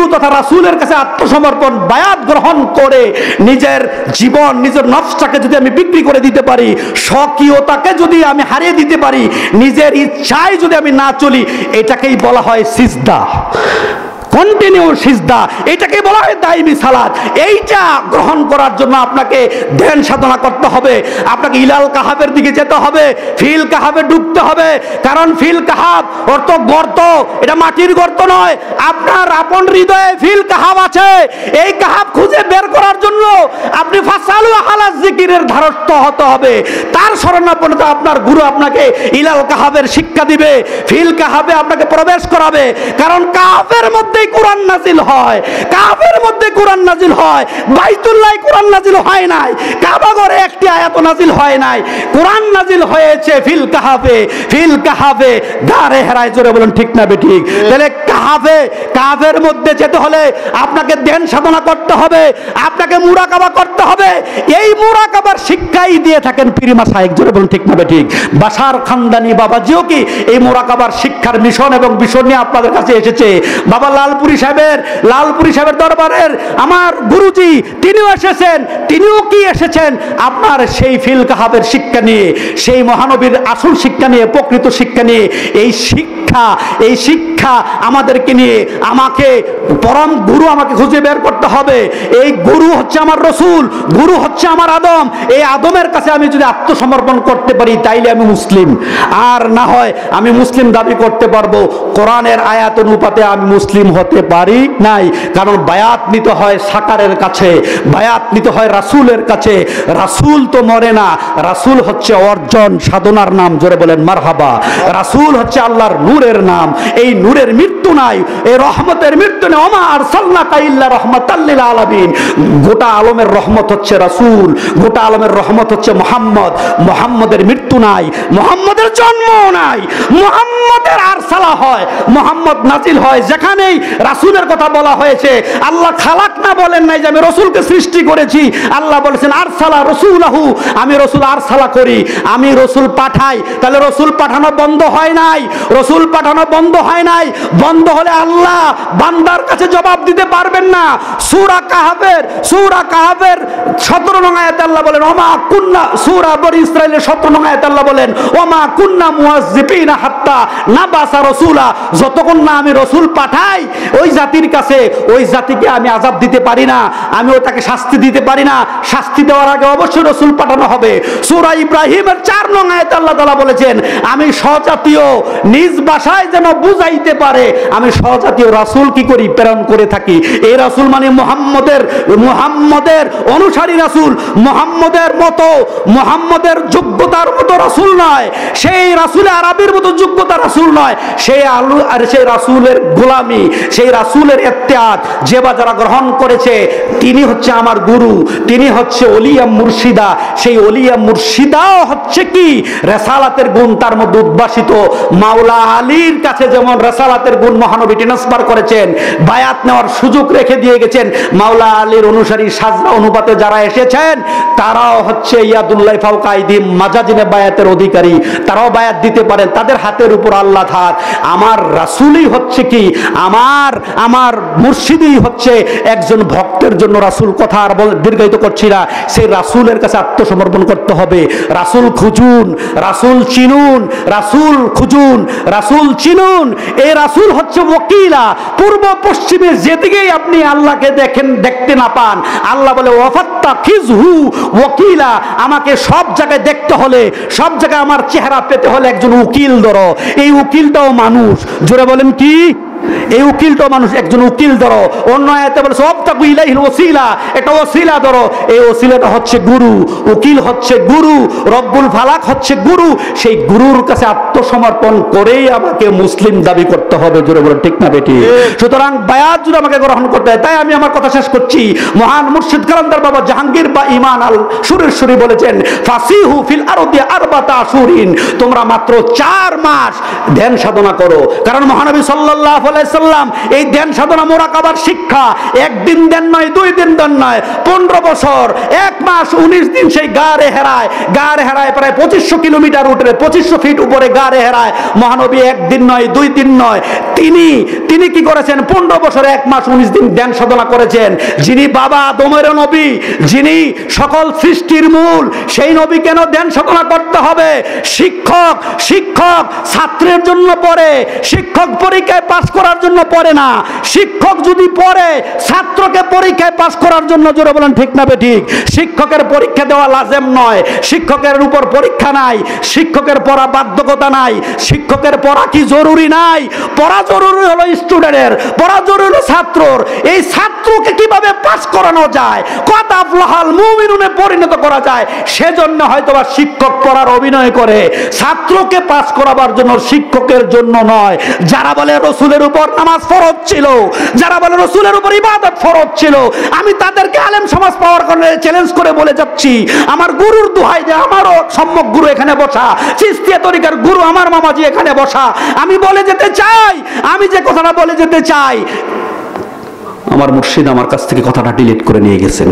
গুরু তথা রাসূলের কাছে আত্মসমর্পণ বায়াত গ্রহণ করে নিজের জীবন নিজের নফসটাকে যদি আমি বিক্রি করে দিতে পারি, স্বকীয়তাকে যদি আমি হারিয়ে দিতে পারি, নিজের ইচ্ছায় যদি আমি না চলি, এটাকেই বলা হয় সিজদা, কন্টিনিউ সিজদা, এটাকে বলা হয় দাইমি সালাত। এইটা গ্রহণ করার জন্য আপনাকে ধ্যান সাধনা করতে হবে, আপনাকে ইলাল কাহাবের দিকে যেতে হবে, ফিল কাহাবে ডুবতে হবে। কারণ ফিল কাহাব অর্থ গর্ত, এটা মাটির গর্ত নয়, আপনার আপন হৃদয়ে ফিল কাহাব আছে। এই কাহাব খুঁজে বের করার জন্য আপনি ফাসালু আহলা যিকিরের ধারস্থ হতে হবে। তার শরণাপন্নতা আপনার গুরু আপনাকে ইলাল কাহাবের শিক্ষা দিবে, ফিল কাহাবে আপনাকে প্রবেশ করাবে। কারণ কাহাবের মধ্যে কোরআন নাজিল হয়, কাফের মধ্যে কোরআন নাজিল হয়, বাইতুল্লাহ কোরআন নাজিল হয় নাই, কাবা ঘরে একটি আয়াত নাজিল হয় নাই, কোরআন নাজিল হয়েছে ফিল কাহাফে, ফিল কাহাফে গারে হেরায়। জোরে বলুন ঠিক না বেঠিক? তাহলে কাহাফে, কাফের মধ্যে যেতে হলে আপনাকে ধ্যান সাধনা করতে হবে, আপনাকে মুরাকাবা করতে হবে। এই মুরাকাবার শিক্ষাই দিয়ে থাকেন পীর মাশায়েখ। জোরে বলুন ঠিক না বেঠিক? বাশার খানদানি বাবাজিও কি এই মুরাকাবার শিক্ষার মিশন এবং বিষয় নিয়ে আপনাদের কাছে এসেছে। বাবা লালপুরি সাহেবের দরবারের আমার গুরুজি তিনিও এসেছেন, তিনিও কি এসেছেন আপনার সেই ফিল কাহাবের শিক্ষা নিয়ে, সেই মহানবীর আসল শিক্ষা নিয়ে, প্রকৃত শিক্ষা নিয়ে। এই শিক্ষা আমাদেরকে নিয়ে, আমাকে পরম গুরু আমাকে খুঁজে বের করতে হবে। এই গুরু হচ্ছে আমার রসুল, গুরু হচ্ছে আমার আদম। এই আদমের কাছে আমি যদি আত্মসমর্পণ করতে পারি তাইলে আমি মুসলিম, আর না হয় আমি মুসলিম দাবি করতে পারবো, কোরআনের আয়াত অনুপাতে আমি মুসলিম হতে পারি নাই। কারণ বায়াত নিতে হয় সাকারের কাছে, বায়াত নিতে হয় রাসূলের কাছে। রাসূল তো মরে না, রাসূল হচ্ছে অর্জন সাধনার নাম। জোরে বলেন মারহাবা। রাসূল হচ্ছে আল্লাহর নূরের নাম, এই নূরের মৃত্যু নাই, এই রহমতের মৃত্যু নেই। ওমা আরসালনাকা ইল্লা রাহমাতাল লিল আলামিন। গোটা আলমের রহমত হচ্ছে রাসূল, গোটা আলমের রহমত হচ্ছে মুহাম্মদ। মুহাম্মদের মৃত্যু নাই, মুহাম্মদের জন্ম নাই, মুহাম্মদের আরসালা হয়, মুহাম্মদ নাজিল হয়। যেখানেই রাসূলের কথা বলা হয়েছে, আল্লাহ খালাক না বলেন নাই যে আমি রসুলকে সৃষ্টি করেছি, আল্লাহ বলেছেন আরসালা রাসূলাহু, আমি রসুল আরসালা করি, আমি রসুল পাঠাই। তাহলে রসুল পাঠানো বন্ধ হয় নাই, রসুল পাঠানো বন্ধ হয় নাই। বন্ধ হলে আল্লাহ বান্দার কাছে জবাব দিতে পারবেন না। সূরা কাহাফের 17 নং আয়াতে আল্লাহ বলেন ওমা কুন্না, সূরা বনি ইসরাঈলের 17 নং আয়াতে আল্লাহ বলেন ওমা কুন্না মুআযযিবিনা হাত্তা নাবাসা রাসূলা। যতক্ষণ না আমি রসুল পাঠাই ওই জাতির কাছে, ওই জাতিকে আমি আযাব দিতে পারি না, আমি ওটাকে শাস্তি দিতে পারি না। শাস্তি দেওয়ার আগে অবশ্যই রসুল পাঠানো হবে। সূরা ইব্রাহিমের 4 নং আয়াতে আল্লাহ তাআলা বলেছেন আমি স্বজাতীয় নিজ ভাষায় যেন বুঝাইতে পারে, আমি স্বজাতীয় রাসূল কি করি প্রেরণ করে থাকি। এই রাসূল মানে মুহাম্মদের অনুসারী রাসূল, মুহাম্মদের মতো, মুহাম্মদের যোগ্যতার মতো রাসূল নয়, সেই রাসূলের আরবির মতো যোগ্যতা রাসূল নয়, সেই রাসূলের গোলামি, সেই রাসূলের ইত্তেআত যে যারা গ্রহণ করেছে, তিনি হচ্ছে আমার গুরু, তিনি হচ্ছে ওলিয়া মুর্শিদা। সেই ওলিয়া মুর্শিদাও হচ্ছে কি রেসালাতের গুণ তার মধ্যে উদ্ভাসিত। মাওলা আলীর কাছে যেমন রেসালাতের গুণ মহানবী ট্রান্সফার করেছেন, বায়াত নেওয়ার সুযোগ রেখে দিয়ে গেছেন, মাওলা আলীর অনুসারী সাজদা অনুপাতে যারা এসেছেন তারাও হচ্ছে ইয়াদুল্লাহ ফাওকা আইদিহিম, মাজাজিনে বায়াতের অধিকারী, তারাও বায়াত দিতে পারেন, তাদের হাতের উপর আল্লাহ ধার। আমার রাসূলই হচ্ছে কি আমার মুর্শিদই হচ্ছে একজন ভক্তের জন্য রাসূল। কথা আর দীর্ঘায়িত করছি না, সেই রাসূলের কাছে আত্মসমর্পণ করতে হবে। রাসূল খুঁজুন, রাসূল চিনুন, রাসূল খুঁজুন, রাসূল চিনুন। এই রাসূল হচ্ছে ওকিলা। পূর্ব পশ্চিমে যেদিকেই আপনি আল্লাহকে দেখতে না পান, আল্লাহ বলে ওয়াফাত্তাখিযহু ওকিলা, আমাকে সব জায়গায় দেখতে হলে, সব জায়গায় আমার চেহারা পেতে হলে একজন উকিল ধরো। এই উকিলটাও মানুষ। জোরে বলেন কি? এই উকিলটাও মানুষ, একজন উকিল ধরো। অন্য আয়াতে বলে ওয়াবতাগু ইলাইহিল ওয়াসিলা, এটা ওসিলা ধরো। এই ওসিলাটা হচ্ছে গুরু, উকিল হচ্ছে গুরু, রব্বুল ফালাক হচ্ছে গুরু। সেই গুরুর কাছে আত্মসমর্পণ করেই আমাকে মুসলিম দাবি করতে হবে। জোরে বলেন ঠিক না বেটি? সুতরাং বায়াত যদি আমাকে গ্রহণ করতে হয়, তাই আমি আমার কথা শেষ করছি। মহান মুর্শিদ কালান্দার বাবা জাহাঙ্গীর বা ইমান আল সুরেশ্বরী বলেছেন ফাসিহু ফিল আরদি আরবাতা আশুরিন, তোমরা মাত্র 4 মাস ধ্যান সাধনা করো। কারণ মহানবী সাল্লাল্লাহু আলাইহি সাল্লাম এই ধ্যান সাধনা মুরাকাবার শিক্ষা একদিন দেন নয়, 2 দিন দেন নয়, 15 বছর 1 মাস 19 দিন সেই গারে হেরায় প্রায় 2500 কিলোমিটার উঠে 2500 ফিট উপরে গারে হেরায় মহানবী একদিন নয়, 2 দিন নয়, তিনি কি করেছেন? 15 বছরে 1 মাস 19 দিন ধ্যান সাধনা করেছেন। যিনি বাবা আদমের নবী, যিনি সকল সৃষ্টির মূল, সেই নবী কেন ধ্যান সাধনা করতে হবে? শিক্ষক ছাত্রের জন্য পড়ে, শিক্ষক পরীক্ষায় পাস করার জন্য পড়ে না। শিক্ষক যদি পড়ে ছাত্রকে পরীক্ষায় পাস করার জন্য, জোরে বলেন ঠিক না বেঠিক? শিক্ষকের পরীক্ষা দেওয়া লাজেম নয়, শিক্ষকের উপর পরীক্ষা নাই, শিক্ষকের পড়া বাধ্যকতা নাই, শিক্ষকের পড়া কি জরুরি নাই? পড়া জরুরি হলো স্টুডেন্টের, পড়া জরুরি হলো ছাত্রর। এই ছাত্রকে কিভাবে পাস করানো যায়, কত আফলাহাল মুমিনুনে পরিণত করা যায়, সেজন্য হয়তোবা শিক্ষক পড়ার অভিনয় করে, ছাত্রকে পাস করাবার জন্য, শিক্ষকের জন্য নয়। যারা বলে রসুলের উপর নামাজ ফরজ ছিল, যারা বলে রসুলের উপর ইবাদত ফরজ ছিল, আমি তাদেরকে আলেম সমাজ পাওয়ার কারণে চ্যালেঞ্জ করে বলে যাচ্ছি, আমার গুরুর দোহাই যে, আমারও সম্যক গুরু এখানে বসা, চিস্তিয়া তরিকার গুরু আমার মামাজি এখানে বসা, আমি বলে যেতে চাই, আমি যে কথাটা বলে যেতে চাই, আমার মুর্শিদ আমার কাছ থেকে কথাটা ডিলিট করে নিয়ে গেছেন।